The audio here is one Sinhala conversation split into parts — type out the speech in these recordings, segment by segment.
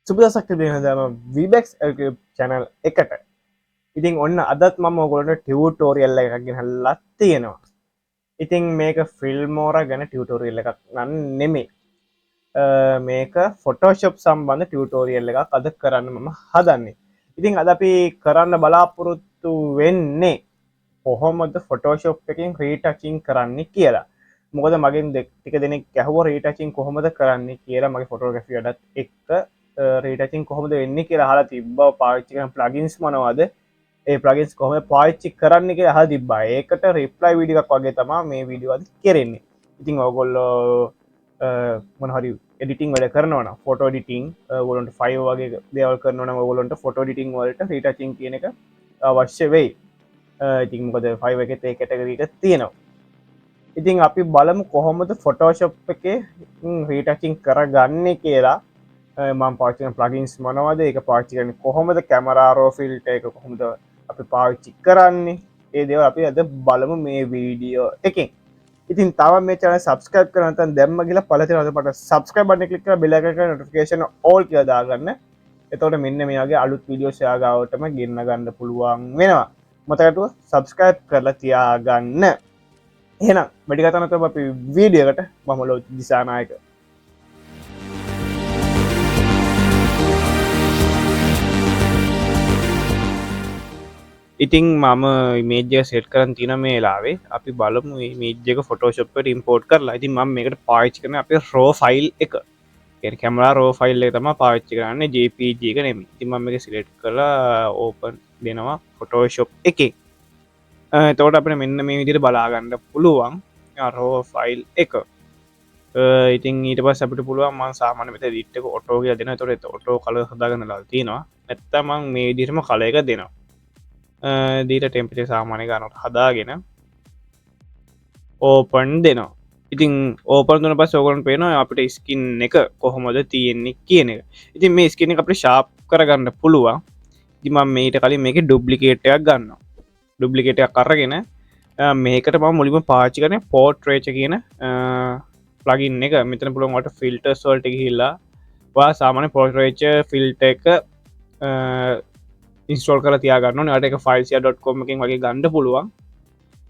සුබදසක් තිබෙනවා Vibex channel එකට. ඉතින් ඔන්න අදත් මම ඔයගොල්ලන්ට ටියුටෝරියල් එකක් ගෙනල්ලා තියෙනවා. ඉතින් මේක ෆිල්මෝරා ගැන ටියුටෝරියල් එකක් නෙමෙයි. මේක Photoshop සම්බන්ධ ටියුටෝරියල් එකක් අද කරන්න මම හදන්නේ. ඉතින් අද අපි කරන්න බලාපොරොත්තු වෙන්නේ කොහොමද Photoshop එකෙන් retouching කරන්නේ කියලා. මොකද මගෙන් ටික දෙනෙක් ඇහුවා retouching කොහොමද කරන්නේ කියලා මගේ ෆොටෝග්‍රැෆි වැඩත් එක්ක retouching කොහොමද වෙන්නේ කියලා අහලා තිබ්බා. පාවිච්චි කරන plugins මොනවද? ඒ plugins කොහොමද පාවිච්චි කරන්නේ කියලා අහලා තිබ්බා. ඒකට reply වීඩියෝ එකක් වගේ තමයි මේ වීඩියෝ අද කරන්නේ. ඉතින් ඔයගොල්ලෝ මොන හරි editing වැඩ කරනවා නම් photo editing ඔයගොල්ලන්ට file වගේ දේවල් කරනවා නම් ඔයගොල්ලන්ට photo editing වලට retouching කියන එක අවශ්‍ය වෙයි. ඉතින් මොකද file එකේ ඒ category එක තියෙනවා. ඉතින් අපි බලමු කොහොමද Photoshop එකේ retouching කරගන්නේ කියලා. මම පාවිච්චි කරන plugins මොනවද? ඒක පාවිච්චි කරන්නේ කොහොමද? camera raw filter එක කොහොමද අපි පාවිච්චි කරන්නේ? ඒ දේවල් අපි අද බලමු මේ වීඩියෝ එකෙන්. ඉතින් තව මේ channel subscribe කරලා නැත්නම් දැම්ම ගිහලා පළතින අතපට subscribe button එක click කරලා bell icon එක notification all කියලා දාගන්න. එතකොට මෙන්න මේ වගේ අලුත් වීඩියෝස් යාගාවටම ගෙන්න ගන්න පුළුවන් වෙනවා. මතකටුව subscribe කරලා තියාගන්න. එහෙනම් වැඩි කතා නැතුව අපි වීඩියෝ එකට මම දිසානායක. ඉතින් මම ඉමේජ් එක සෙට් කරන් තියෙන මේ වෙලාවේ අපි බලමු මේ ඉමේජ් එක Photoshop එකට import කරලා. ඉතින් මම මේකට පාවිච්චි කරන්නේ අපේ raw file එක. කියන්නේ camera raw file එක තමයි පාවිච්චි කරන්නේ JPG එක නෙමෙයි. ඉතින් මම මේක select කරලා open දෙනවා Photoshop එකේ. එතකොට අපිට මෙන්න මේ විදිහට බලා ගන්න පුළුවන් raw file එක. ඉතින් ඊට පස්සේ අපිට පුළුවන් මම සාමාන්‍ය මෙතන edit එක auto කියලා දෙනවා. එතකොට auto color හදාගන්නලා තියෙනවා. නැත්තම් මම මේ විදිහටම color එක දෙනවා. දීට ටෙම්පරේචර් සාමාන්‍ය ගන්නට හදාගෙන ඕපන් දෙනවා. ඉතින් ඕපන් දුන්න පස්සේ ඔයගොල්ලන්ට පේනවා අපිට ස්කින් එක කොහොමද තියෙන්නේ කියන එක. ඉතින් මේ ස්කින් එක අපිට ෂාප් කරගන්න පුළුවන්. ඉතින් මම මේකට කලින් මේකේ ඩුප්ලිකේට් එකක් ගන්නවා. ඩුප්ලිකේට් එකක් අරගෙන මේකට මම මුලින්ම පාවිච්චි කරන්නේ portrait කියන plugin එක. මෙතන පුළුවන් ඔයාලට filters වලට ගිහිල්ලා ඔයා සාමාන්‍ය portrait filter එක ඉන්ස්ටෝල් කරලා තියාගන්න ඕනේ. ඔයාලට ඒක fileshare.com එකෙන් වගේ ගන්න පුළුවන්.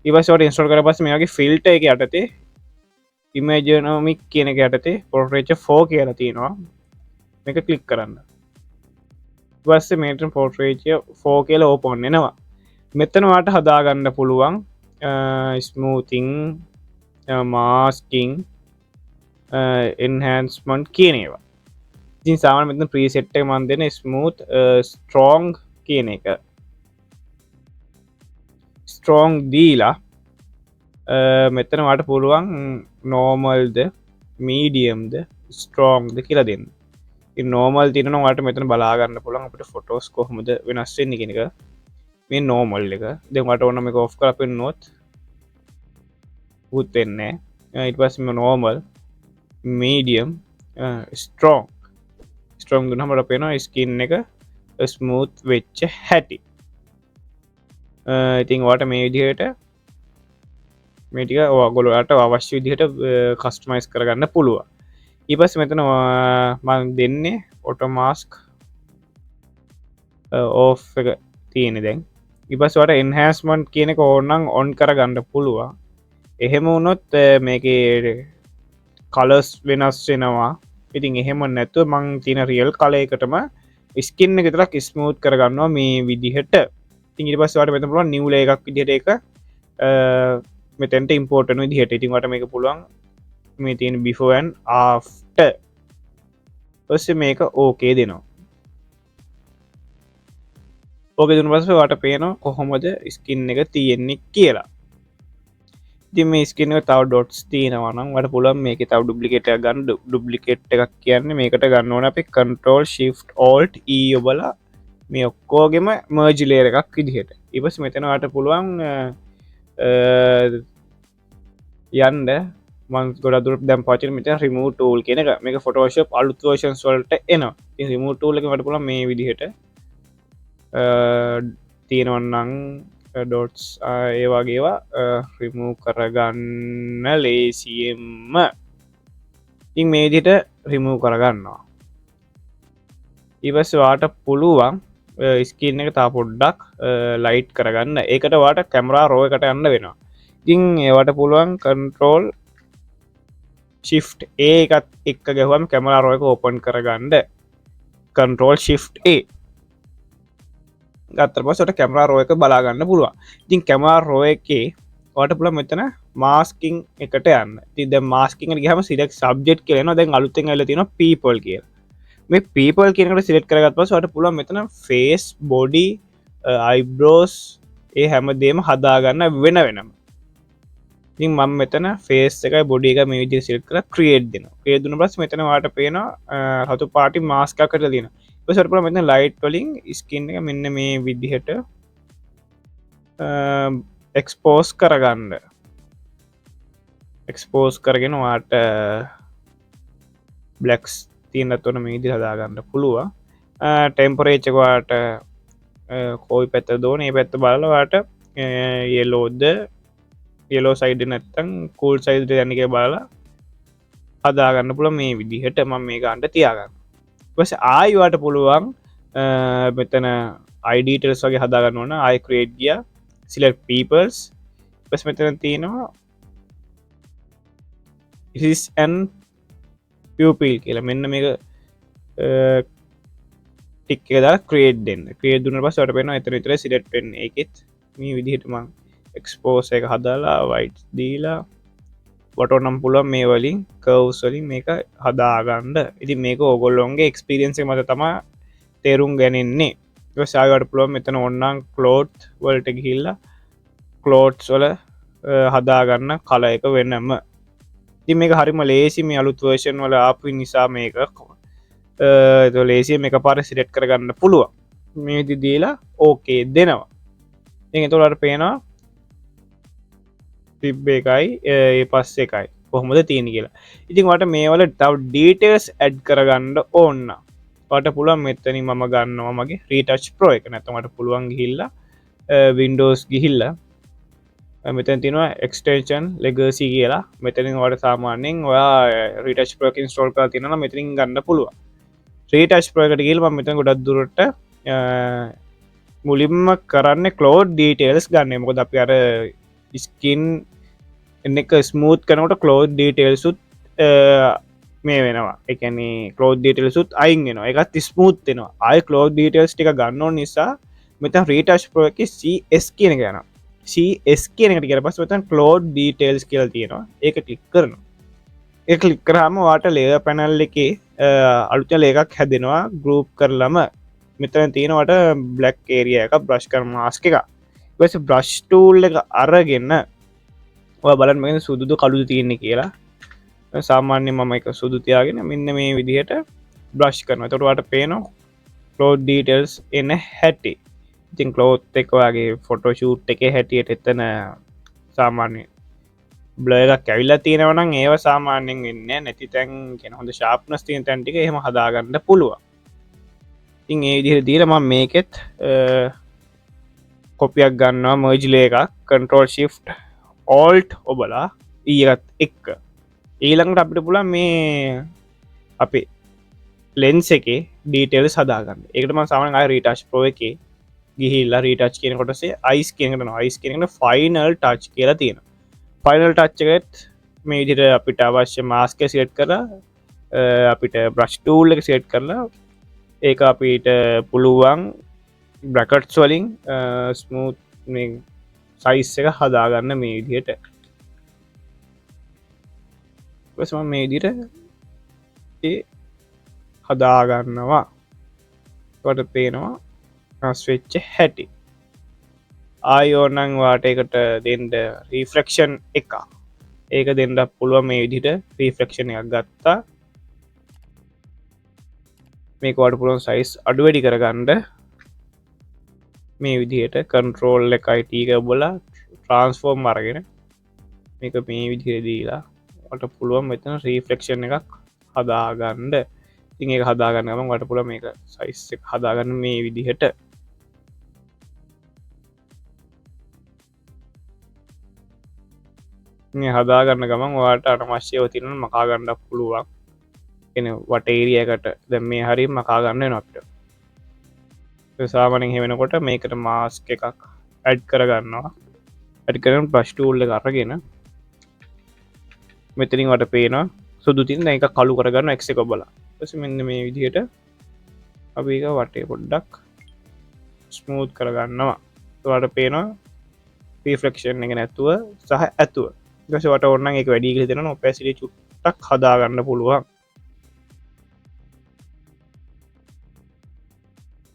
ඊපස්සේ ඔයාලට ඉන්ස්ටෝල් කරලා පස්සේ මේ වගේ ෆිල්ටර් එක යටතේ imagenomic කියන එක යටතේ portrait 4 කියලා තියෙනවා. මේක ක්ලික් කරන්න. ඊට පස්සේ මේකට portrait 4 කියලා ඕපන් වෙනවා. මෙතන ඔයාලට හදාගන්න පුළුවන් smoothing, masking, enhancement කියන ඒවා. ඉතින් සාමාන්‍ය මෙතන preset එක මම දෙන smooth, strong කියන එක. ස්ට්‍රෝං දීලා මෙතන වාට පුළුවන් නෝමල්ද මීඩියම්ද ස්ට්‍රෝංද කියලා දෙන්න. නෝමල් තියන වාට මෙතන බලාගන්න පුළුවන් අපට ෆොටෝස් කොහොමද වෙනස් වෙන්නේ කියන එක. මේ නෝමල් එක දැන් වාට ඕන මේක ඔෆ් කරලා පෙන්නොත් උත් වෙන්නේ නැහැ. ඊට පස්සේ මේ නෝමල් මීඩියම් ස්ට්‍රෝං දුන්නාම අපට පේනවා ස්කින් එක ස්මූත් වෙච්ච හැටි. ඉතින් ඔයාලට මේ විදිහට මේ ටික ඔයගොල්ලෝට අවශ්‍ය විදිහට කස්ටමයිස් කරගන්න පුළුවන්. ඊපස්සේ මෙතන මම දෙන්නේ auto mask off එක තියෙන්නේ දැන්. ඊපස්සේ ඔයාලට enhancement කියන එක ඕන නම් on කරගන්න පුළුවන්. එහෙම වුණොත් මේකේ colors වෙනස් වෙනවා. ඉතින් එහෙම නැතුව මම තියෙන real color එකටම ස්කින් එක විතරක් ස්මූත් කරගන්නවා මේ විදිහට. ඉතින් ඊට පස්සේ ඔයාලට මෙතන පුළුවන් new layer එකක් විදිහට ඒක මෙතෙන්ට import වෙන විදිහට. ඉතින් ඔයාලට මේක පුළුවන් මේ තියෙන before and after. ඊපස්සේ මේක okay දෙනවා. okay දුන්න පස්සේ ඔයාලට පේනවා කොහොමද ස්කින් එක තියෙන්නේ කියලා. ඉතින් මේ ස්කින් එක තව dots තියෙනවා නම් ඔයාලට පුළුවන් මේකේ තව duplicate එකක් ගන්න. duplicate එකක් කියන්නේ මේකට ගන්න ඕනේ අපි control shift alt e ඔබලා මේ ඔක්කොගෙම merge layer එකක් විදිහට. ඊපස්සේ මෙතන ඔයාලට පුළුවන් යන්න මම ගොඩක් දුරට දැන් පාවිච්චි කරන මෙතන remove tool කියන එක. මේක Photoshop අලුත් versions වලට එනවා. ඉතින් remove tool එකෙන් ඔයාලට පුළුවන් මේ විදිහට තියෙනවා නම් dots ඒ වගේ ඒවා remove කරගන්න ලේසියෙන්ම. ඉතින් මේ විදිහට remove කරගන්නවා. ඉවස් වාට පුළුවන් ස්කින් එක තා පොඩ්ඩක් ලයිට් කරගන්න. ඒකට වාට කැමරා රෝ එකට යන්න වෙනවා. ඉතින් ඒවට පුළුවන් කන්ට්‍රෝල් shift A එකත් එක්ක ගැහුවම කැමරා රෝ එක ඕපන් කරගන්න. කන්ට්‍රෝල් shift A ගත්තට පස්සේ ඔට කැමරා රෝ එක බලා ගන්න පුළුවන්. ඉතින් කැමරා රෝ එකේ ඔයාලට පුළුවන් මෙතන මාස්කින් එකට යන්න. ඉතින් දැන් මාස්කින් එකට ගියාම select subject කියලා එනවා. දැන් අලුතෙන් ඇවිල්ලා තියෙනවා people කියලා. මේ people කියන එකට select කරගත්ත පස්සේ ඔයාලට පුළුවන් මෙතන face body eyebrows ඒ හැමදේම හදාගන්න වෙන වෙනම. ඉතින් මම මෙතන face එකයි body එකයි මේ විදිහට select කරලා create දෙනවා. create දුන්න පස්සේ මෙතන ඔයාලට පේනවා රතු පාටි mask එකක් කරලා තියෙනවා. ඊට පස්සේ ඔයාලට මෙතන light වලින් skin එක මෙන්න මේ විදිහට expose කරගන්න. expose කරගෙන ඔයාලට blacks තියෙනත් උන මේ විදිහට හදාගන්න පුළුවන්. temperature එක ඔයාලට කොයි පැත්තද ඕනේ මේ පැත්ත බලලා ඔයාලට yellowද yellow side නැත්තම් cool side එක යන්නේ කියලා බලලා හදාගන්න පුළුවන් මේ විදිහට. මම මේක අන්න තියාගන්න. ඊට පස්සේ ආයි ඔයාලට පුළුවන් මෙතන id details වගේ හදාගන්න ඕන. ආයි create ගියා select peoples. ඊට පස්සේ මෙතන තියෙනවා is an pupil කියලා. මෙන්න මේක ටික් එක දාලා create දෙන්න. create දුන්නාට පස්සේ ඔයාලට පේනවා එතන විතරයි select වෙන්නේ. ඒකෙත් මේ විදිහට මම expose එක හදාලා white දීලා බොටෝ නම් පුළුවන් මේ වලින් curves වලින් මේක හදාගන්න. ඉතින් මේක ඕගොල්ලොන්ගේ experience එක මත තමයි තේරුම් ගන්නේ. ඊට පස්සේ ආයෙත් පුළුවන් මෙතන ඕනනම් cloth වලට ගිහිල්ලා clothes වල හදාගන්න color එක වෙනම. ඉතින් මේක හරිම ලේසි. මේ අලුත් version වල ආපු නිසා මේක ලේසි මේක පාර select කරගන්න පුළුවන්. මේ විදිහට දීලා okay දෙනවා. ඉතින් එතකොට පේනවා ටිබ් එකයි ඒ පස්සේ එකයි කොහොමද තියෙන්නේ කියලා. ඉතින් ඔයාලට මේවල තව details add කරගන්න ඕන නම් ඔයාලට පුළුවන් මෙතනින් මම ගන්නවා මගේ Retouch Pro එක. නැත්නම් ඔයාලට පුළුවන් ගිහිල්ලා Windows ගිහිල්ලා මෙතන තියෙනවා extension legacy කියලා. මෙතනින් ඔයාලට සාමාන්‍යයෙන් ඔයා Retouch Pro එක install කරලා තියෙනවා නම් මෙතනින් ගන්න පුළුවන්. Retouch Pro එකට ගිහලා මම මෙතන ගොඩක් දුරට මුලින්ම කරන්නේ cloud details ගන්න. මොකද අපි අර skin එක ස්මූත් කරනකොට cloud details උත් මේ වෙනවා. ඒ කියන්නේ cloud details උත් අයින් වෙනවා. ඒකත් ස්මූත් වෙනවා. ආයේ cloud details ටික ගන්න ඕන නිසා මෙතන Retouch Pro එකේ CS කියන එක යනවා. CS කියන එකට ගියාට පස්සේ මෙතන cloud details කියලා තියෙනවා. ඒක ක්ලික් කරනවා. ඒක ක්ලික් කරාම ඔයාලට layer panel එකේ අලුතෙන් layer එකක් හැදෙනවා group කරලම. මෙතන තියෙනවට black area එක brush කරන mask එක. ඊට පස්සේ brush tool එක අරගෙන ඔයා බලන්න මේකේ සුදුද කළුද තියෙන්නේ කියලා. සාමාන්‍යයෙන් මම එක සුදු තියාගෙන මෙන්න මේ විදිහට brush කරනවා. එතකොට ඔයාලට පේනවා cloth details එන හැටි. ඉතින් cloth එක ඔයාගේ photo shoot එකේ හැටියට එතන සාමාන්‍ය blur එකක් ඇවිල්ලා තියෙනවා නම් ඒව සාමාන්‍යයෙන් වෙන්නේ නැති තැන් කියන හොඳ sharpness තියෙන තැන් ටික එහෙම හදාගන්න පුළුවන්. ඉතින් ඒ විදිහට දීලා මම මේකෙත් කොපියක් ගන්නවා merge layer එකක් control shift alt ඔබලා ඊයත් එක්ක ඊළඟට අපිට පුළුවන් මේ අපේ lens එකේ details හදාගන්න. ඒකට මම සාමාන්‍යයෙන් ආය Retouch Pro එකේ ගිහිල්ලා retouch කියන කොටසේ eyes කියන එකට යනවා. eyes කියන එකට final touch කියලා තියෙනවා. final touch එකත් මේ විදිහට අපිට අවශ්‍ය mask එක select කරලා අපිට brush tool එක select කරලා ඒක අපිට පුළුවන් brackets වලින් smooth මේ size එක හදාගන්න මේ විදිහට. ඊපස්සේ මම මේ විදිහට ඒ හදාගන්නවා. ඔයාලට පේනවා වෙච්ච හැටි. ආයෝනං වාට එකට දෙන්න රිෆ්ලෙක්ෂන් එක. ඒක දෙන්න පුළුවන් මේ විදිහට රිෆ්ලෙක්ෂන් එකක් ගත්තා. මේක වාට පුළුවන් සයිස් අඩු වැඩි කරගන්න මේ විදිහට control එකයි T එක ඔබලා transform අරගෙන මේක මේ විදිහට දීලා වාට පුළුවන් මෙතන රිෆ්ලෙක්ෂන් එකක් හදාගන්න. ඉතින් ඒක හදාගන්න ගමන් වාට පුළුවන් මේක සයිස් එක හදාගන්න මේ විදිහට. මේ හදාගන්න ගමන් ඔයාලට අනවශ්‍යව තියෙන මකා ගන්න පුළුවන්. කියන්නේ වට ඒරියා එකට දැන් මේ හරිය මකා ගන්න වෙනවා අපිට. සාමාන්‍යයෙන් එහෙම වෙනකොට මේකට මාස්ක් එකක් ඇඩ් කරගන්නවා. ඇඩ් කරගෙන බ්‍රෂ් ටූල් එක අරගෙන මෙතනින් වට පේනවා සුදු තින් දැන් එක කළු කරගන්න X එක ඔබලා. ඊට පස්සේ මෙන්න මේ විදිහට අපි ඒක වටේ පොඩ්ඩක් ස්මූත් කරගන්නවා. ඒකට පේනවා රිෆ්ලෙක්ෂන් එක නැතුව සහ ඇතුව. ඊට පස්සේ වට ඕන නම් ඒක වැඩි කියලා හිතනවා ඔපැසිටි චුට්ටක් හදා ගන්න පුළුවන්.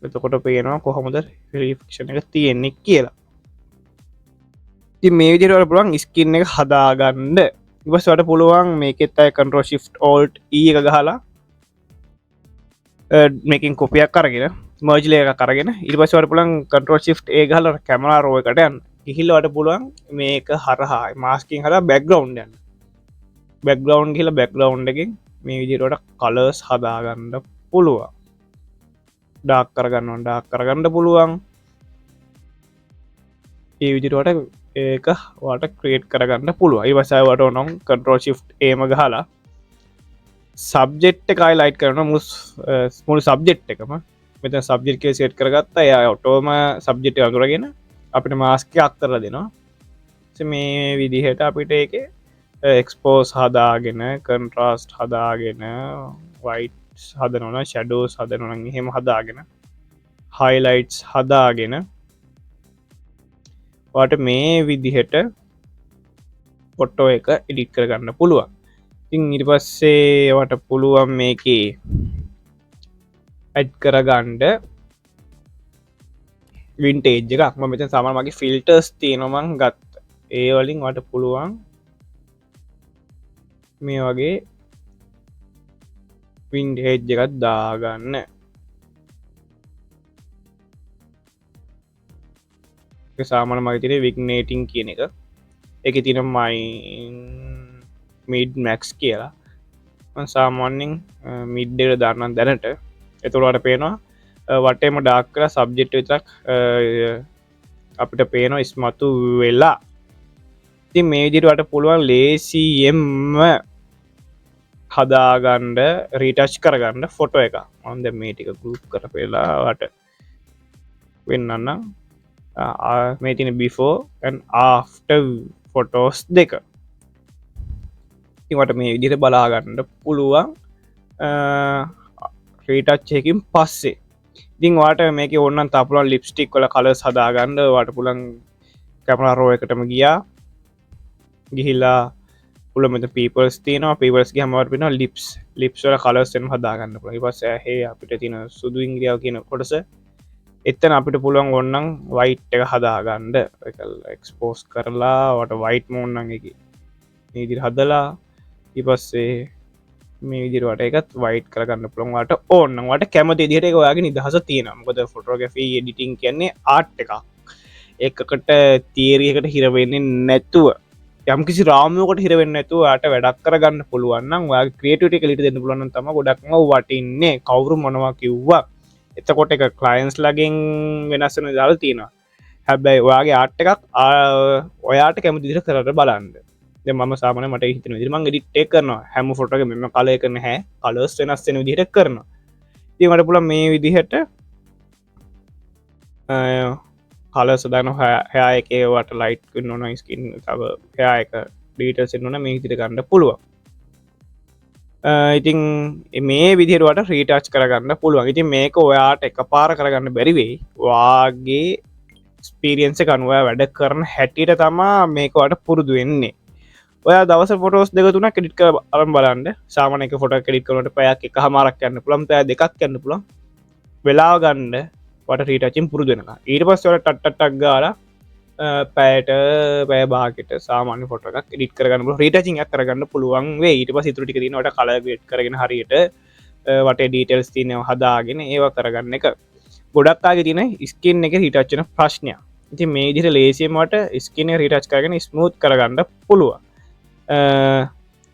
එතකොට පේනවා කොහොමද රිෆ්ලෙක්ෂන් එක තියෙන්නේ කියලා. ඉතින් මේ විදිහට වල පුළුවන් ස්කින් එක හදා ගන්න. ඊට පස්සේ වට පුළුවන් මේකෙත් අය control shift alt e එක ගහලා මේකෙන් කොපියක් අරගෙන merge layer එකක් අරගෙන ඊට පස්සේ වට පුළුවන් control shift a ගහලා camera row එකට යන්න. ගිහිල්ලා වට පුළුවන් මේක හරහා masking හරහා background යන්න. background ගිහිල්ලා background එකෙන් මේ විදිහට වට colors හදා ගන්න පුළුවන්. ඩාක් කරගන්න පුළුවන්. ඒ විදිහට වට ඒක වට ක්‍රියේට් කරගන්න පුළුවන්. ඊට පස්සේ වට ඕනම් control shift a ම ගහලා සබ්ජෙක්ට් එක highlight කරනවා මුළු සබ්ජෙක්ට් එකම. මෙතන සබ්ජෙක්ට් එක සෙට් කරගත්තා. එයා ඔටෝම සබ්ජෙක්ට් එක අඳුරගෙන අපිට මාස්ක් එකක් අතරලා දෙනවා. ඉතින් මේ විදිහට අපිට ඒකේ expose හදාගෙන contrast හදාගෙන white හදනවා shadows හදනවා නම් එහෙම හදාගෙන highlights හදාගෙන ඔයාලට මේ විදිහට ෆොටෝ එක එඩිට් කරගන්න පුළුවන්. ඉතින් ඊට පස්සේ ඔයාලට පුළුවන් මේකේ ඇඩ් කරගන්න වින්ටේජ් එකක්. මම මෙතන සාමාන්‍යයෙන් මගේ ෆිල්ටර්ස් තියෙනවා මම ගත්තා. ඒ වලින් ඔයාලට පුළුවන් මේ වගේ වින්ටේජ් එකක් දාගන්න. ඒක සාමාන්‍ය මගේ තියෙන විග්නේටිං කියන එක. ඒකේ තියෙන mid max කියලා. මම සාමාන්‍යයෙන් mid එකට දාන්නම් දැනට. එතකොට ඔයාලට පේනවා වටේම ඩාර්ක් කරලා සබ්ජෙක්ට් විතරක් අපිට පේනවා ඉස්මතු වෙලා. ඉතින් මේ විදිහට ඔයාලට පුළුවන් ලේසියෙන්ම හදාගන්න රීටච් කරගන්න ෆොටෝ එක. මම දැන් මේ ටික ගෲප් කරපෙලා ඔයාලට වෙන්නන්න මේ තියෙන before and after photos දෙක. ඉතින් ඔයාලට මේ විදිහට බලා ගන්න පුළුවන් රීටච් එකකින් පස්සේ. ඉතින් ඔයාලට මේකේ ඕනනම් තා පුළුවන් ලිප්ස්ටික් වල කලර්ස් හදාගන්න. ඔයාලට පුළුවන් කැමරා රෝ එකටම ගිහිලා පුළුවන් මෙතන peoples තියෙනවා. peoples ගියාම ඔයාලට වෙනවා lips වල කලර්ස් වෙනම හදාගන්න පුළුවන්. ඊට පස්සේ ඇහි අපිට තියෙන සුදු ඉංග්‍රීසිය කියන කොටස එතන අපිට පුළුවන් ඕනනම් white එක හදාගන්න. ඒක expose කරලා ඔයාලට white mode නම් එකේ මේ විදිහට හදලා ඊට පස්සේ මේ විදිහට වට එකත් white කරගන්න පුළුවන්. ඔයාලට ඕන නම් ඔයාලට කැමති විදිහට ඒක ඔයාගේ නිදහස තියෙනවා. මොකද photography editing කියන්නේ art එකක්. එකකට theory එකට හිර වෙන්නේ නැතුව යම්කිසි රාමුවකට හිර වෙන්නේ නැතුව ඔයාලට වැඩක් කරගන්න පුළුවන් නම් ඔයාගේ creativity එක ලිට දෙන්න පුළුවන් නම් තමයි ගොඩක්ම වටින්නේ. කවුරු මොනවා කිව්වා. එතකොට ඒක clients ලගෙන් වෙනස් වෙන දාලා තියෙනවා. හැබැයි ඔයාගේ art එකක් ඔයාට කැමති විදිහට කරලා බලන්න. දැන් මම සාමාන්‍යයෙන් මට හිතෙන විදිහට මම එඩිට් එක කරනවා. හැම ෆොටෝ එකකම මම කලර් එක නැහැ. කලර්ස් වෙනස් වෙන විදිහට කරනවා. ඉතින් මට පුළුවන් මේ විදිහට කලර්ස් දානවා. hair එකේ වට ලයිට් වෙන්න ඕන ස්කින් තව hair එක ඩීටේල්ස් එන්න ඕන මේ විදිහට ගන්න පුළුවන්. ඉතින් මේ විදිහට වට රීටච් කරගන්න පුළුවන්. ඉතින් මේක ඔයාට එකපාර කරගන්න බැරි වෙයි. ඔයාගේ එක්ස්පීරියන්ස් එක අනුව වැඩ කරන හැටියට තමයි මේක වට පුරුදු වෙන්නේ. ඔයා දවස ෆොටෝස් දෙක තුනක් එඩිට් කරලා අරන් බලන්න. සාමාන්‍ය එක ෆොටෝ එක එඩිට් කරනකොට පැයක් එකමාරක් යන්න පුළුවන්. පැය දෙකක් යන්න පුළුවන්. වෙලාව ගන්න වට රීටචින් පුරුදු වෙනවා. ඊට පස්සේ ඔයාලා ටක් ගාලා පැයට පැය භාගයකට සාමාන්‍ය ෆොටෝ එකක් එඩිට් කරගන්න පුළුවන්. රීටචින් එකක් කරගන්න පුළුවන් වෙයි. ඊට පස්සේ ඊටු ටික තියෙනවා ඔයාලට කලර් ග්‍රේඩ් කරගෙන හරියට වටේ ඩීටේල්ස් තියෙනවා හදාගෙන ඒවා කරගන්න එක. ගොඩක් අයගේ තියෙන ස්කින් එකේ රීටච් වෙන ප්‍රශ්නයක්. ඉතින් මේ විදිහට ලේසියෙන්ම වට ස්කින් එක රීටච් කරගෙන ස්මූත් කරගන්න පුළුවන්.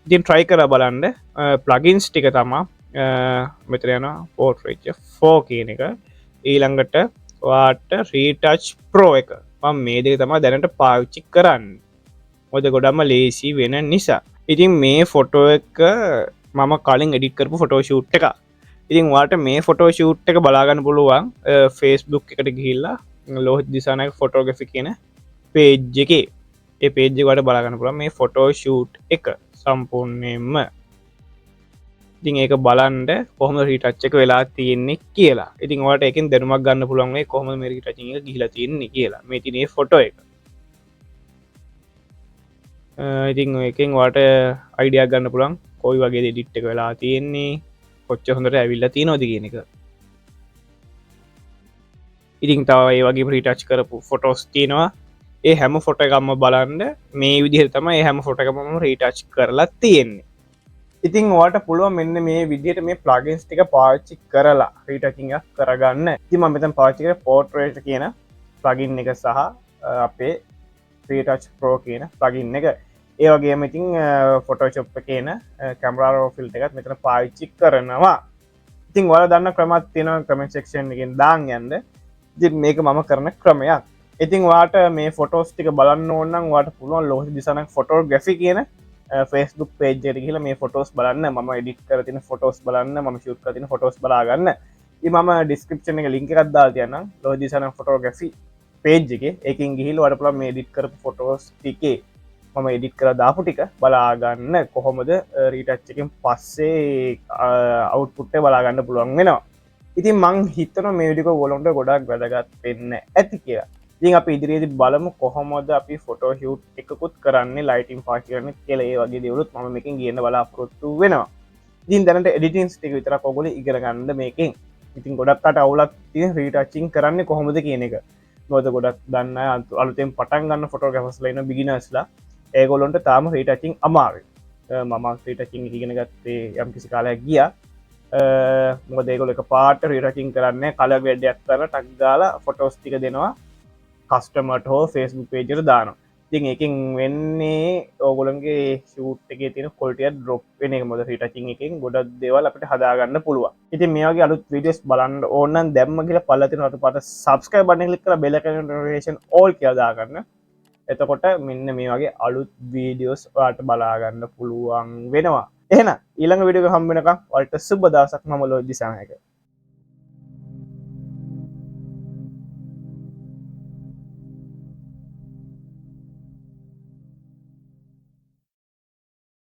ඉතින් try කරලා බලන්න. plugins ටික තමයි මෙතන යනවා portrait 4 කියන එක. ඊළඟට ඔයාට retouch pro එක. මම මේ දෙක තමයි දැනට පාවිච්චි කරන්නේ. මොකද ගොඩක්ම ලේසි වෙන නිසා. ඉතින් මේ ෆොටෝ එක මම කලින් එඩිට් කරපු ෆොටෝ ෂූට් එකක්. ඉතින් වාට මේ ෆොටෝ ෂූට් එක බලාගන්න පුළුවන් ෆේස්බුක් එකට ගිහිල්ලා ලෝහිත දිසානායක ෆොටෝග්‍රැෆි කියන පේජ් එකේ ඒ පේජ් එකට බලාගන්න පුළුවන් මේ ෆොටෝ ෂූට් එක සම්පූර්ණයෙන්ම ඉතින් ඒක බලන්ඩ කොහම රීටච් එක වෙලා තියෙන්නේ කියලා ඉතින් වාට එකින් දැනුමක් ගන්න පුළුවන් මේ කොහම මේ රීටචින් එක ගිහිලා තියෙන්නේ කියලා මේ තිනේ ෆොටෝ එක ඉතින් එකෙන් වාට අයිඩියක් ගන්න පුළන් කොයි වගේ ඩිට් එක වෙලා තියෙන්නේ කොච්ච හොඳට ඇවිල්ල තියෙනවද කියන එක ඉතින් තව ඒ වගේ ප්‍රීටච් කරපු ෆොටෝස් තියෙනවා ඒ හැම ෆොට එකම්ම බලන්ඩ මේ විදිහ තම ඒ හැම ෆොට එකම රීටච් කරලා තියෙන්නේ ඉතින් වාට පුළුව මෙන්න මේ විදිහට මේ ප්ලගින්ස් ටික පාච්චි කරලා රීටකින් කරගන්න ඉතිම මෙතන් පාචික පෝට්‍රේට කියන ප්ලගින් එක සහ අපේ රීටච් ප්‍රෝ කියන ප්ලගින් එක ඒ වගේම ඉතින් ෆොටෝෂොප් කියන කැමරාරෝ ෆිල්ට එකත් මෙතන පාවිච්චි කරනවා ඉතින් වල දන්න ක්‍රමත් තියෙන කමෙන්ට් සෙක්ෂන් එකෙන් දාන්න යන්න ඉතින් මේක මම කරන ක්‍රමයක් ඉතින් වාට මේ ෆොටෝස් ටික බලන්න ඕනම් වාට පුළුවන් ලෝහිත දිසානායක ෆොටෝග්‍රැෆි කියන Facebook page එකට ගිහලා මේ ෆොටෝස් බලන්න මම එඩිට් කරලා තියෙන ෆොටෝස් බලන්න මම ෂූට් කරලා තියෙන ෆොටෝස් බලා ගන්න ඉතින් මම ඩිස්ක්‍රිප්ෂන් එකේ ලින්ක් එකක් දාලා තියන්නම් ලෝහිත දිසානායක ෆොටෝග්‍රැෆි page එකේ ඒකෙන් ගිහිල්ලා වාට පුළුවන් මේ එඩිට් කරපු ෆොටෝස් ටිකේ මම එඩිට් කර දාපු ටික බලාගන්න කොහොමද රීටච් එකෙන් පස්සේ අවුට්පුට් එක බලාගන්න පුළුවන් වෙනවා ඉතින් මං හිතනවා මේ වීඩියෝ එක ඔයගොල්ලන්ට ගොඩක් වැදගත් වෙන්න ඇති කියලා ඉතින් අපි ඉදිරියේදී බලමු කොහොමද අපි ෆොටෝ ෂූට් එකකුත් කරන්නේ ලයිටින් පාවිච්චි කරන්නේ කියලා ඒ වගේ දේවලුත් මම මේකෙන් ගියන්න බලාපොරොත්තු වෙනවා ඉතින් දැනට එඩිටින්ග්ස් ටික විතරක් ඔයගොල්ලෝ ඉගෙන ගන්න මේකෙන් ඉතින් ගොඩක් අට අවුලක් තියෙන රීටචින් කරන්නේ කොහොමද කියන එක මොකද ගොඩක් දන්න අලුතෙන් පටන් ගන්න ෆොටෝග්‍රැෆර්ස්ලා ඉන්න බිගිනර්ස්ලා ඒගොලොන්ට තාම රීටචින් අමාරු මම රීටචින් ඉගෙන ගත්තේ යම් කිසි කාලයක් ගියා මොකද ඒගොල්ලෝ එක පාට රීටචින් කරන්නේ කලර් ග්‍රේඩ් එකක් කරලා ටක් ගාලා ෆොටෝස් ටික දෙනවා කස්ටමර්ට හෝ Facebook page එකට දානවා ඉතින් ඒකෙන් වෙන්නේ ඕගොල්ලන්ගේ ෂූට් එකේ තියෙන ක්වොලිටි එක ඩ්‍රොප් වෙන එක මොකද රීටචින් එකෙන් ගොඩක් දේවල් අපිට හදාගන්න පුළුවන් ඉතින් මේ වගේ අලුත් වීඩියෝස් බලන්න ඕන නම් දැම්ම කියලා පල්ලා තියෙන අත පාට subscribe button එක ක්ලික් කරලා bell icon notification all කියලා දාගන්න එතකොට මෙන්න මේ වගේ අලුත් වීඩියෝස් ඔයාලට බලාගන්න පුළුවන් වෙනවා එහෙනම් ඊළඟ වීඩියෝ එක හම්බ වෙනකම් ඔයාලට සුබ දවසක් මම ලෝහිත දිසානායක